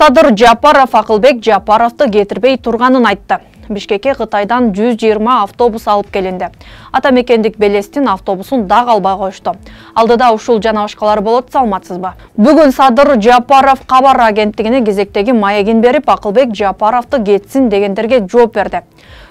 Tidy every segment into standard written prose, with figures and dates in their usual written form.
Садыр Жапаров Акылбек Жапаровты кетирбей турганын айтты. Бишкекке Кытайдан 120 автобус алып келинди. Атамекендик Белестин автобусун дагы албай коюшту. Алдыда ушул жана башкалар болот, саламатсызбы? Бүгүн Садыр Жапаров кабар агенттигине кезектеги маегин берип, Акылбек Жапаровты кетсин дегендерге жооп берди.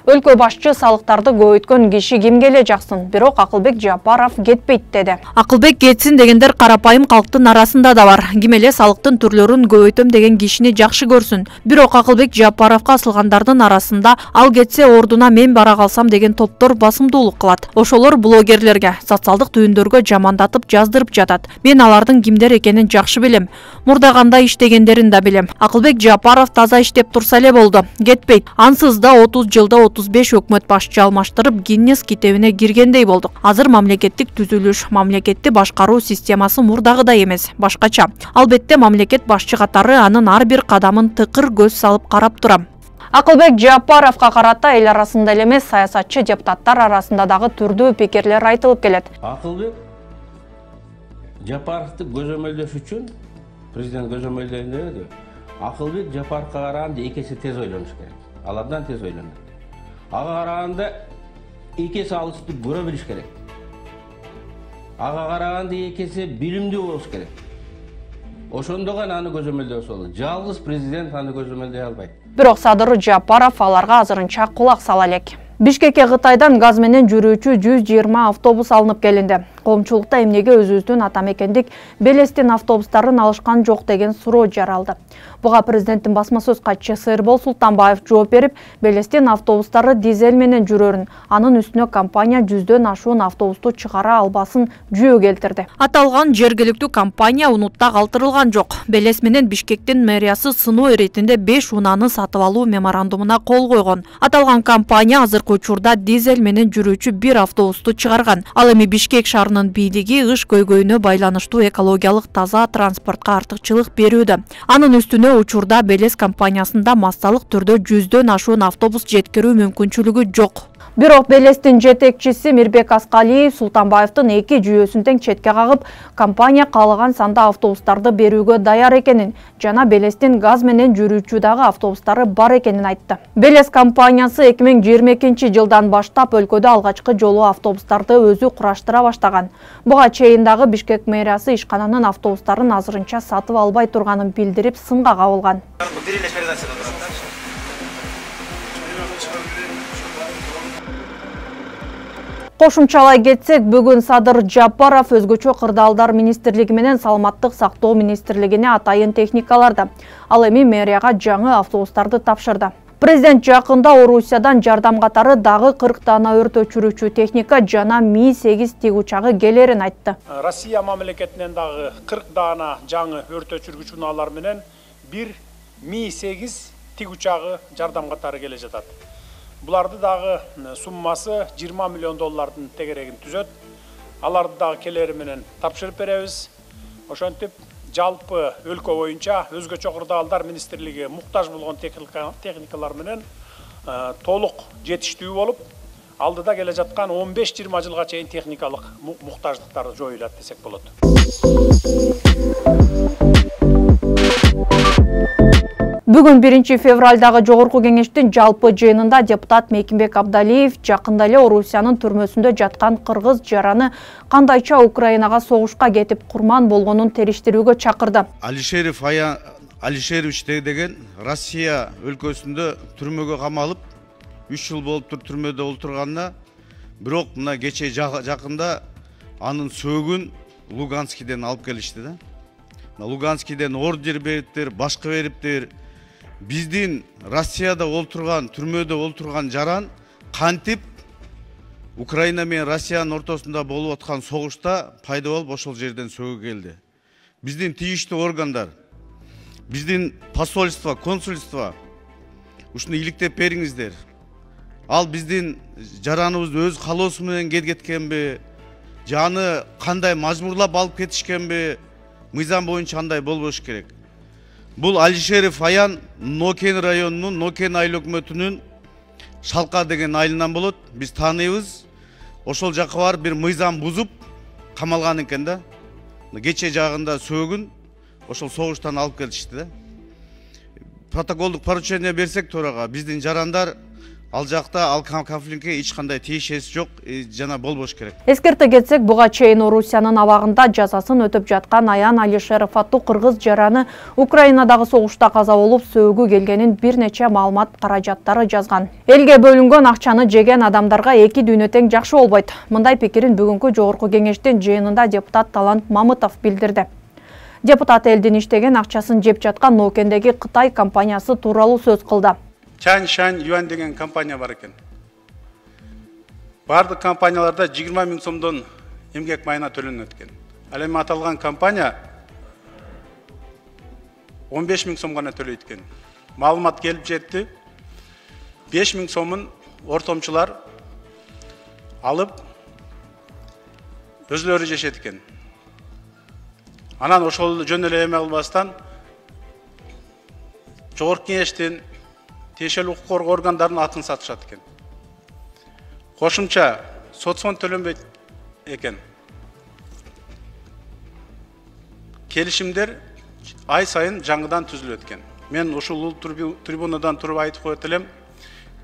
Өлкө башчы салыктарды көбөйткөн киши кимге эле жаксын, бирок Акылбек Жапаров кетпейт деди. Акылбек кетсин дегендер карапайым калктын арасында да бар. Ким эле салыктын түрлөрүн көбөйтөм деген кишини жакшы көрсүн. Бирок Акылбек Жапаровго асылгандардын арасында ал кетсе ордуна мен бара калсам деген топтор басымдуулук кылат. Ошолор блогерлерге, социалдык түйүндөргө жамандатып жаздырып жатат. Мен алардын кимдер экенин жакшы билем. Мурда кандай иштегендерин да билем. Акылбек Жапаров таза иштеп турса эле болду. Кетпейт. Ансыз да 30 жылда 35 өкмөт башчы алмаштырып Гиннес китебине киргендей болдук. Азыр мамлекеттик түзүлүш, мамлекетти башкаруу системасы мурдагыдай эмес, башкача. Албетте мамлекет башчы катары анын ар бир кадамын тыкыр көз салып карап турам. Акылбек Жапаровга карата эл арасында эле эмес, саясатчы депутаттар арасында дагы түрдүү пикирлер айтылып келет. Акылбек Жапаровду көзөмөлдөш үчүн президент көзөмөлдөгөндө Акылбек Жапаровго караганда эки эсе тез ойлонуш керек. Алардан тез ойлонот. Ага караганда эки эсе алысты көрө билиш керек. Ага караганда эки эсе билимдүү болуш керек. Ошондо гана аны көзөмөлдөсө болот. Жалгыз президент аны көзөмөлдөй албайт. Бирок Садыр Жапаров аларга азырынча кулак сала элек. Бишкекке Кытайдан газ менен жүрүүчү 120 автобус алынып келинди. Коомчулукта эмнеге өзүбүздүн атамекендик Белестин автобустарын алышкан жок деген суроо жаралды. Буга президенттин басма сөз катчысы Эрбол Султанбаев жооп берип, Белестин автобустары дизель менен жүрөрүн, анын үстүнө компания 100дөн ашуун автобусту чыгара албасын жүйө келтирди. Аталган жергиликтүү компания унутта калтырылган жок. Белес менен Бишкектин мэриясы сыноо иретинде 5 унааны сатып алуу меморандумуна кол койгон. Аталган компания азыркы учурда дизель менен жүрүүчү бир автобусту чыгарган. Ал эми Бишкек шаарынын бийлиги ыш көйгөйүнө байланыштуу экологиялык таза транспортко артыкчылык берүүдө. Анын үстүнө учурда Белес компаниясында массалык түрдө 100дөн ашуун автобус жеткирүү мүмкүнчүлүгү жок. Бирок Белестин жетекчиси Мирбек Аскалиев Султанбаевдин эки жүйөсүн тең четке кагып, компания каалаган санда автобустарды берүүгө даяр экенин жана Белестин газ менен жүрүүчү дагы автобустары бар экенин айтты. Белес компаниясы 2022 жылдан баштап өлкөдө алгачкы жолу автобустарды өзү кураштыра баштаган. Буга чейин дагы Бишкек мэриясы ишкананын автобустарын азырынча сатып албай турганын билдирип сынга кабылган. Кошумчалай кетсек, бүгүн Садыр Жапаров өзгөчө кырдаалдар министрлиги менен саламаттык сактоо министрлигине атайын техникаларды. Ал эми мэрияга жаңы автобустарды тапшырды. Президент жакында Орусиядан жардам катары дагы 40 дана өрт өчүрүүчү техника жана Ми-8 тик учагы келерин айтты. Россия мамлекетинен дагы 40 дана жаңы өрт өчүргүч унаалар менен бир Ми-8 тик учагы жардам катары келе жатат. Буларды дагы суммасы 20 миллион доллардын тегерегин түзөт. Аларды дагы келери менен тапшырып беребиз. Ошентип жалпы өлкө боюнча өзгөчө кырдаалдар министрлиги муктаж болгон техникалар менен толук жетиштүү болуп, алдыда келе жаткан 15-20 жылга чейин техникалык муктаждыктар жоюлат десек болот. Бүгүн 1 февралдагы жогорку кеңештин жалпы жыйынында депутат Мекимбек Абдалиев жакында эле Орусиянын түрмөсүндө жаткан кыргыз жараны кандайча Украинага согушка кетип курман болгонун териштирүүгө чакырды. Алишерович деген Россия өлкөсүндө түрмөгө камалып 3 жыл болуп түрмөдө олтурганына, бирок мына кече жакында анын сөөгүн Луганскиден алып келишти да. Луганскиден ордер бериптир, башка бериптир. Биздин Россияда олтурган, түрмөдө олтурган жаран кантип Украина менен Россиянын ортосунда болуп аткан согушта пайда болуп ошол жерден сөөгө келди. Биздин тийиштүү органдар, биздин посольство, консульство ушуну иликтеп бериңиздер. Ал биздин жараныбызды өз калоосу менен кеткенби, жаны кандай мажбурлап алып кетишкенби, мыйзам боюнча андай болбош керек. Бул Алишеров Аян Нокен районунун Нокен айыл өкмөтүнүн Шалка деген айылынан болот. Биз тааныйбыз. Ошол жакка барып бир мыйзам бузуп камалган экен да. Кече жагында сөөгүн ошол согуштан алып келишти да. протоколдук поручение берсек тоорага биздин жарандар ал жакта ал конфликтке эч кандай тиешеси жок жана болбош керек. Эскерте кетсек, буга чейин Орусиянын абагында жазасын өтөп жаткан Аян Алишеров аттуу кыргыз жараны Украинадагы согушта каза болуп, сөөгү келгенин бир нече маалымат каражаттары жазган. Элге бөлүнгөн акчаны жеген адамдарга эки дүйнө тең жакшы болбойт. Мындай пикирин бүгүнкү жогорку кеңештин жыйынында депутат Талант Мамытов билдирди. Депутат элдин иштеген акчасын жеп жаткан Ноокендеги Кытай компаниясы тууралуу сөз кылды. Чан Юан деген компания бар екен. Бардык компанияларда 20 000 сомдон эмгек майына төлөнөт экен. Ал эми аталган компания 15 000 сом гана төлөйт экен. Маалымат келип жетти. 5 000 сомун ортомчулар алып өзлөрү жешет экен. Анан ошол жөн эле эме албастан жогорку кеңештин тиешелүү укук коргоо органдарынын атын сатышат экен. Кошумча сот фонд төлөнбөйт экен. Келишимдер ай сайын жаңыдан түзүлөт экен. Мен ушул трибунадан туруп айтып коет элем,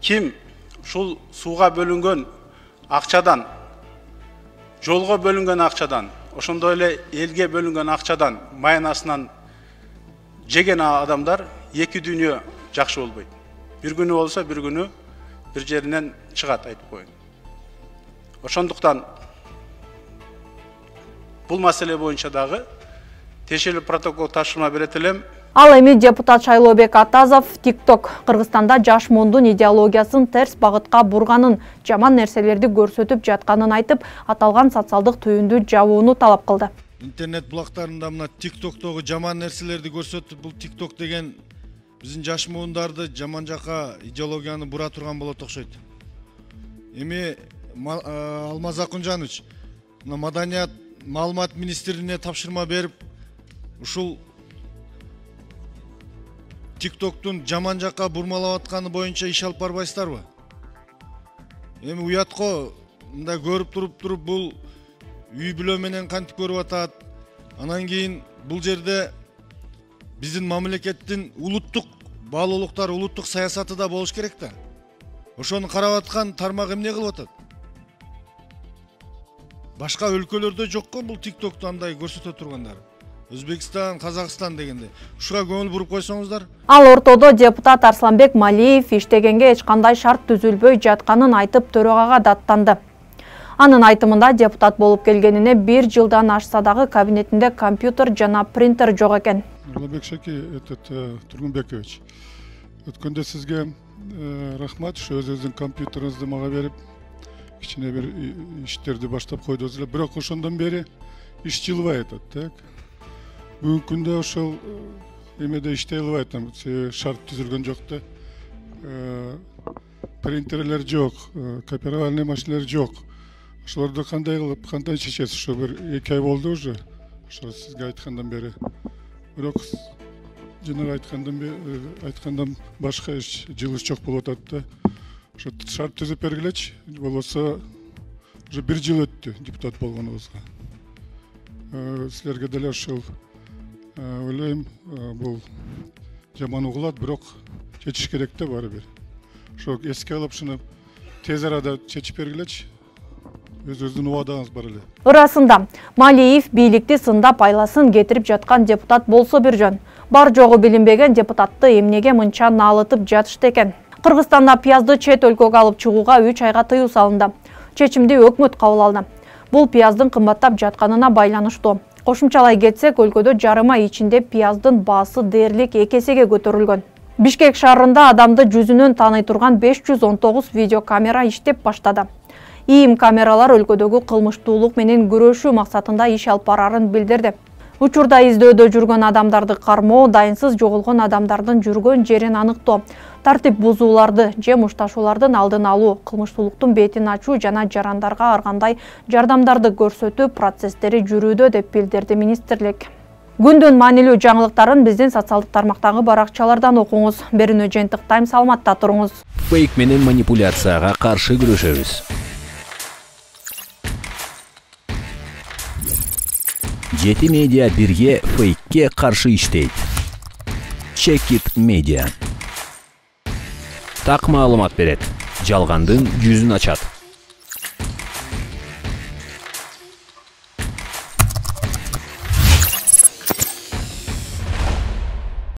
ким ушул сууга бөлүнгөн акчадан, жолго бөлүнгөн акчадан, ошондой эле элге бөлүнгөн акчадан, майнасынан жеген адамдар эки дүйнө жакшы болбойт. Bir günü olsa bir günü bir жеринен чыгат, айтып коеюн. Ошондуктан бул маселе боюнча дагы тиешелүү протокол тапшырма берет элем. Ал эми депутат Шайлообек Атазов TikTok Кыргызстанда жаш мундун идеологиясын терс багытка бурганын, жаман нерселерди көрсөтүп жатканын айтып, аталган социалдык түйүндү жабууну талап кылды. Интернет булактарында мына TikToктогу жаман нерселерди көрсөтүп, бул TikTok деген биздин жаш муундарды жаман жака идеологияны бура турган болот окшойт. Эми Алмаз Акунжанович маданият маалымат министрине тапшырма берип, ушул TikToктун жаман жака бурмалап атканы боюнча иш алып барбайсыздарбы? Эми уятко мындай көрүп туруп бул үй бүлө менен кантип көрүп атат. Анан кийин бул жерде биздин мамлекеттин улуттук баалуулуктар, улуттук саясаты да болуш керек да. Ошону карап аткан тармак эмне кылып атат? Башка өлкөлөрдө жокко бул TikToкту андай көрсөтө тургандары. Өзбекстан, Казакстан дегенде. Ушуга көңүл буруп койсоңуздар. Ал ортодо депутат Арсланбек Малиев иштегенге эч кандай шарт түзүлбөй жатканын айтып, төрөгага даттанды. Анын айтымында депутат болуп келгенине 1 жылдан ашса дагы кабинетинде компьютер жана принтер жок экен. Нурланбек Шаки, Тургунбекович, өткөндө сизге рахмат, өзүңүздүн компьютериңизди мага берип, кичине бир иштерди баштап койдуңуз эле. Бирок ошондон бери иш жылбай атат, так? Бүгүнкү күндө ошол эмеде иштей албай атам, шарт түзүлгөн жок да. Принтерлер жок, копировальный машиналар жок. Ошолорду кандай кылып, кандай чечесиз? Ошо бир 2 ай болду уже. Ошо сизге айткандан бери. Бирок жана айткандан башка жылыш жок болуп атат да. Ошо шарт түзүп бергилечи, болбосо уже 1 жыл өттү депутат болгонубузга. Силерге деле ошол ойлойм, бул жаман угулат, бирок чечиш керек да баары бир. Ошо эске алып шуну тез арада чечип бергилечи. Өзүңүздүн убадаңыз бар эле. Ырасында Малиев бийликти сындап айласын кетирип жаткан депутат болсо бир жөн. Бар жогу билинбеген депутатты эмнеге мынча наалытып жатышты экен. Кыргызстанда пиязды чет өлкөгө алып чыгууга 3 айга тыюу салынды. Чечимди өкмөт кабыл алды. Бул пияздын кымбаттап жатканына байланыштуу. Кошумчалай кетсек, өлкөдө жарым ай ичинде пияздын баасы дээрлик 2 эсеге көтөрүлгөн. Бишкек шаарында адамды жүзүнөн тааный турган 519 видеокамера иштеп баштады. ИИМ камералар өлкөдөгү кылмыштуулук менен күрөшүү максатында иш алып барарын билдирди. Учурда издөөдө жүргөн адамдарды кармоо, дайынсыз жоголгон адамдардын жүргөн жерин аныктоо, тартип бузууларды же мушташуулардын алдын алуу, кылмыштуулуктун бетин ачуу жана жарандарга ар кандай жардамдарды көрсөтүү процесстери жүрүүдө деп билдирди министрлик. Күндүн маанилүү жаңылыктарын биздин социалдык тармактагы баракчалардан окуңуз. Берүүнү жыйынтык Тайм, саламатта туруңуз. Фейк менен манипуляцияга каршы күрөшөбүз. Жети медиа бирге фейкке каршы иштейт. Check-it Media. Так маалымат берет, жалгандын жүзүн ачат.